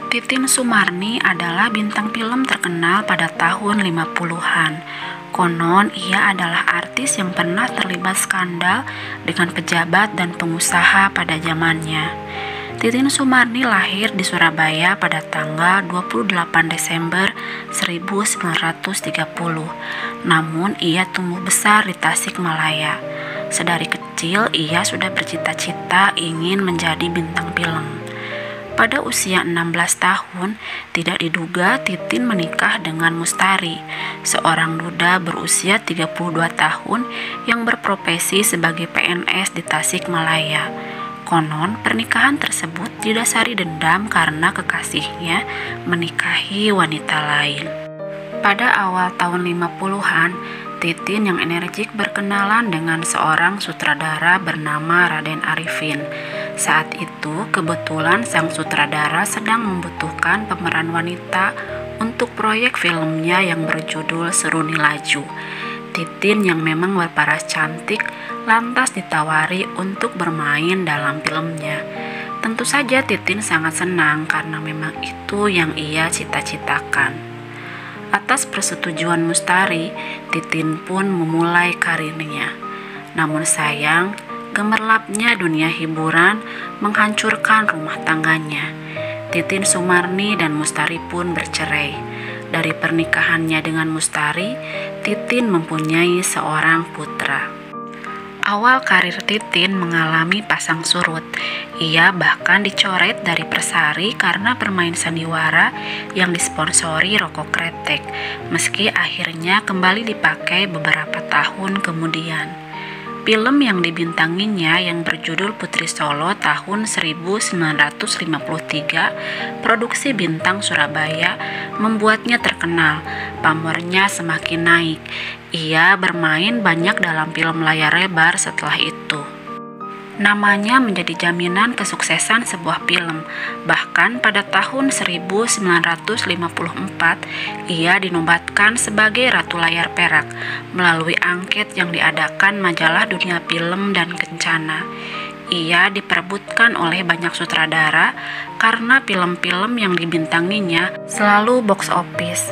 Titin Soemarni adalah bintang film terkenal pada tahun 50-an. Konon, ia adalah artis yang pernah terlibat skandal dengan pejabat dan pengusaha pada zamannya. Titin Soemarni lahir di Surabaya pada tanggal 28 Desember 1930. Namun, ia tumbuh besar di Tasikmalaya. Sedari kecil, ia sudah bercita-cita ingin menjadi bintang film. Pada usia 16 tahun, tidak diduga Titin menikah dengan Mustari, seorang duda berusia 32 tahun yang berprofesi sebagai PNS di Tasikmalaya. Konon, pernikahan tersebut didasari dendam karena kekasihnya menikahi wanita lain. Pada awal tahun 50-an, Titin yang energik berkenalan dengan seorang sutradara bernama Raden Arifin. Saat itu, kebetulan sang sutradara sedang membutuhkan pemeran wanita untuk proyek filmnya yang berjudul Seruni Laju. Titin yang memang berparas cantik lantas ditawari untuk bermain dalam filmnya. Tentu saja Titin sangat senang karena memang itu yang ia cita-citakan. Atas persetujuan Mustari, Titin pun memulai karirnya. Namun sayang, gemerlapnya dunia hiburan menghancurkan rumah tangganya. Titin Soemarni dan Mustari pun bercerai. Dari pernikahannya dengan Mustari, Titin mempunyai seorang putra. Awal karir Titin mengalami pasang surut. Ia bahkan dicoret dari Persari karena bermain sandiwara yang disponsori rokok kretek, meski akhirnya kembali dipakai beberapa tahun kemudian. Film yang dibintanginya yang berjudul Putri Solo tahun 1953, produksi Bintang Surabaya, membuatnya terkenal. Pamornya semakin naik. Ia bermain banyak dalam film layar lebar setelah itu. Namanya menjadi jaminan kesuksesan sebuah film. Bahkan pada tahun 1954, ia dinobatkan sebagai Ratu Layar Perak melalui angket yang diadakan majalah Dunia Film dan Kencana. Ia diperebutkan oleh banyak sutradara karena film-film yang dibintanginya selalu box office.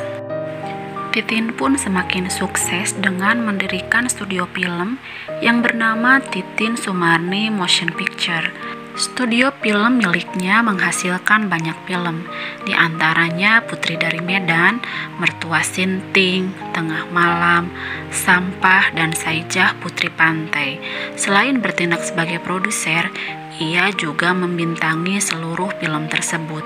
Titin pun semakin sukses dengan mendirikan studio film yang bernama Titin Soemarni Motion Picture. Studio film miliknya menghasilkan banyak film, di antaranya Putri dari Medan, Mertua Sinting, Tengah Malam, Sampah, dan Saijah Putri Pantai. Selain bertindak sebagai produser, ia juga membintangi seluruh film tersebut.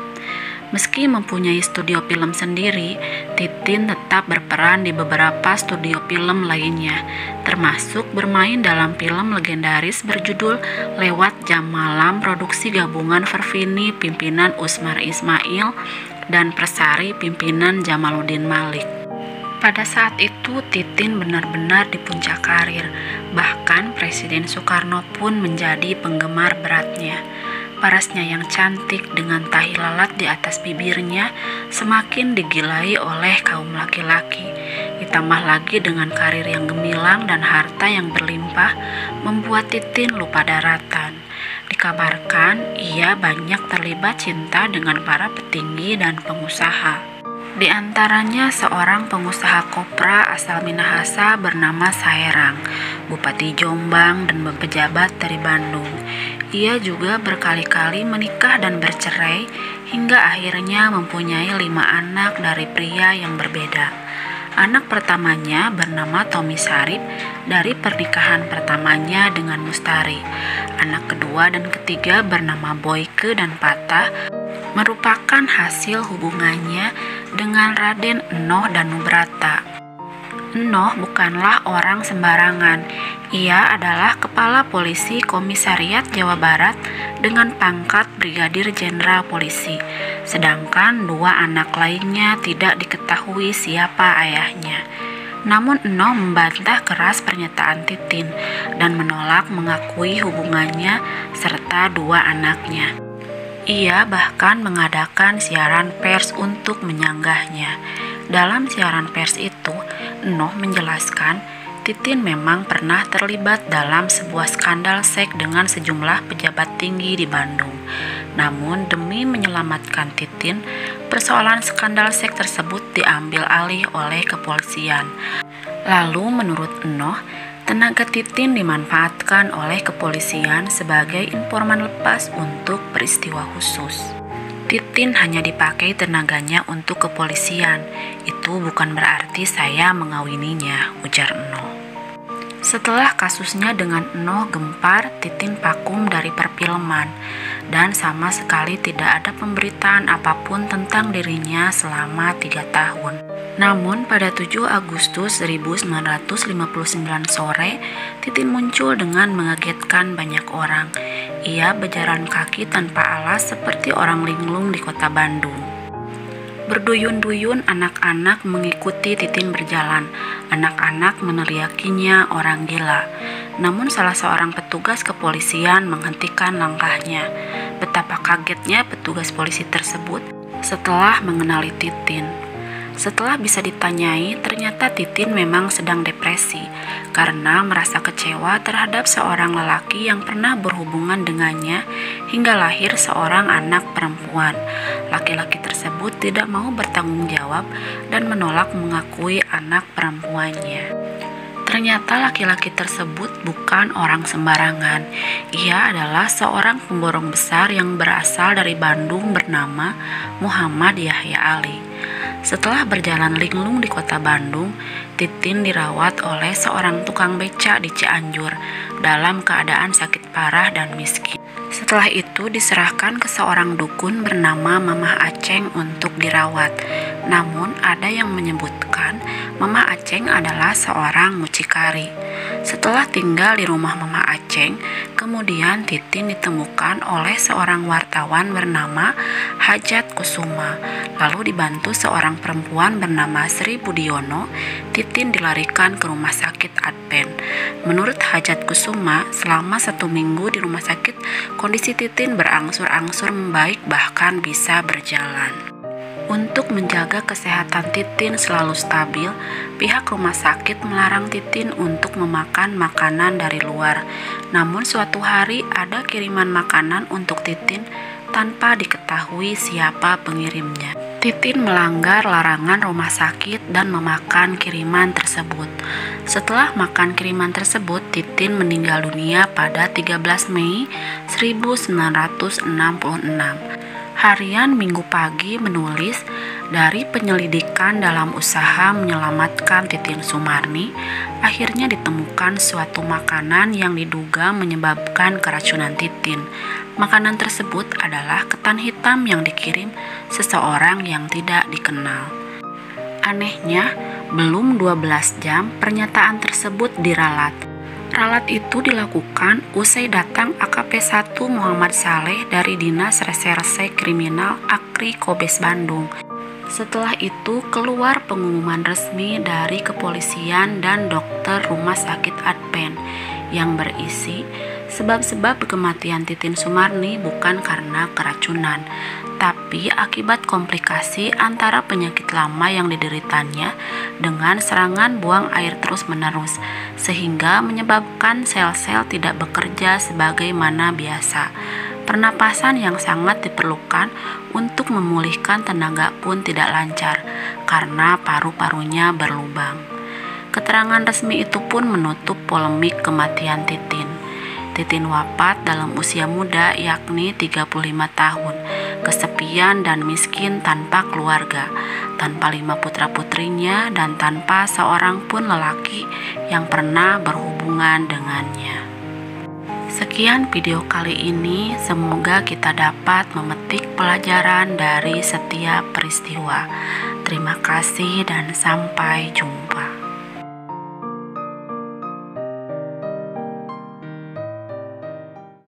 Meski mempunyai studio film sendiri, Titin tetap berperan di beberapa studio film lainnya, termasuk bermain dalam film legendaris berjudul Lewat Jam Malam produksi gabungan Vervini pimpinan Usmar Ismail dan Persari pimpinan Jamaluddin Malik. Pada saat itu, Titin benar-benar di puncak karir, bahkan Presiden Soekarno pun menjadi penggemar beratnya. Parasnya yang cantik dengan tahi lalat di atas bibirnya semakin digilai oleh kaum laki-laki. Ditambah lagi dengan karir yang gemilang dan harta yang berlimpah membuat Titin lupa daratan. Dikabarkan ia banyak terlibat cinta dengan para petinggi dan pengusaha. Di antaranya seorang pengusaha kopra asal Minahasa bernama Saerang, Bupati Jombang, dan pejabat dari Bandung. Ia juga berkali-kali menikah dan bercerai hingga akhirnya mempunyai 5 anak dari pria yang berbeda. Anak pertamanya bernama Tommy Sarip dari pernikahan pertamanya dengan Mustari. Anak kedua dan ketiga bernama Boyke dan Patah merupakan hasil hubungannya dengan Raden Enoh Danubrata. Enoh bukanlah orang sembarangan. Ia adalah Kepala Polisi Komisariat Jawa Barat dengan pangkat Brigadir Jenderal Polisi. Sedangkan 2 anak lainnya tidak diketahui siapa ayahnya. Namun Enoh membantah keras pernyataan Titin dan menolak mengakui hubungannya serta 2 anaknya. Ia bahkan mengadakan siaran pers untuk menyanggahnya. Dalam siaran pers itu, Enoh menjelaskan Titin memang pernah terlibat dalam sebuah skandal seks dengan sejumlah pejabat tinggi di Bandung. Namun demi menyelamatkan Titin, persoalan skandal seks tersebut diambil alih oleh kepolisian. Lalu menurut Enoh, tenaga Titin dimanfaatkan oleh kepolisian sebagai informan lepas untuk peristiwa khusus. Titin hanya dipakai tenaganya untuk kepolisian. Itu bukan berarti saya mengawininya, ujar Enoh. Setelah kasusnya dengan Enoh gempar, Titin vakum dari perfilman dan sama sekali tidak ada pemberitaan apapun tentang dirinya selama 3 tahun. Namun pada 7 Agustus 1959 sore, Titin muncul dengan mengagetkan banyak orang. Ia berjalan kaki tanpa alas seperti orang linglung di kota Bandung. Berduyun-duyun anak-anak mengikuti Titin berjalan. Anak-anak meneriakinya orang gila. Namun salah seorang petugas kepolisian menghentikan langkahnya. Betapa kagetnya petugas polisi tersebut setelah mengenali Titin. Setelah bisa ditanyai, ternyata Titin memang sedang depresi karena merasa kecewa terhadap seorang lelaki yang pernah berhubungan dengannya hingga lahir seorang anak perempuan. Laki-laki tersebut tidak mau bertanggung jawab dan menolak mengakui anak perempuannya. Ternyata laki-laki tersebut bukan orang sembarangan. Ia adalah seorang pemborong besar yang berasal dari Bandung bernama Muhammad Yahya Ali. Setelah berjalan linglung di kota Bandung, Titin dirawat oleh seorang tukang beca di Cianjur dalam keadaan sakit parah dan miskin. Setelah itu diserahkan ke seorang dukun bernama Mamah Aceng untuk dirawat. Namun ada yang menyebutkan Mamah Aceng adalah seorang mucikari. Setelah tinggal di rumah Mamah Aceng, kemudian Titin ditemukan oleh seorang wartawan bernama Hajat Kusuma. Lalu dibantu seorang perempuan bernama Sri Budiono, Titin dilarikan ke rumah sakit Adven. Menurut Hajat Kusuma, selama 1 minggu di rumah sakit, kondisi Titin berangsur-angsur membaik bahkan bisa berjalan. Untuk menjaga kesehatan Titin selalu stabil, pihak rumah sakit melarang Titin untuk memakan makanan dari luar. Namun suatu hari ada kiriman makanan untuk Titin tanpa diketahui siapa pengirimnya. Titin melanggar larangan rumah sakit dan memakan kiriman tersebut. Setelah makan kiriman tersebut, Titin meninggal dunia pada 13 Mei 1966. Harian Minggu Pagi menulis, dari penyelidikan dalam usaha menyelamatkan Titin Sumarni, akhirnya ditemukan suatu makanan yang diduga menyebabkan keracunan Titin. Makanan tersebut adalah ketan hitam yang dikirim seseorang yang tidak dikenal. Anehnya, belum 12 jam pernyataan tersebut diralat. Ralat itu dilakukan usai datang AKP 1 Muhammad Saleh dari Dinas Reserse Kriminal Akri Kobes Bandung. Setelah itu keluar pengumuman resmi dari kepolisian dan dokter rumah sakit Adven yang berisi sebab-sebab kematian Titin Sumarni bukan karena keracunan, tapi akibat komplikasi antara penyakit lama yang dideritanya dengan serangan buang air terus-menerus, sehingga menyebabkan sel-sel tidak bekerja sebagaimana biasa. Pernapasan yang sangat diperlukan untuk memulihkan tenaga pun tidak lancar karena paru-parunya berlubang. Keterangan resmi itu pun menutup polemik kematian Titin. Titin wafat dalam usia muda yakni 35 tahun, kesepian dan miskin tanpa keluarga, tanpa 5 putra-putrinya dan tanpa seorang pun lelaki yang pernah berhubungan dengannya. Sekian video kali ini, semoga kita dapat memetik pelajaran dari setiap peristiwa. Terima kasih dan sampai jumpa.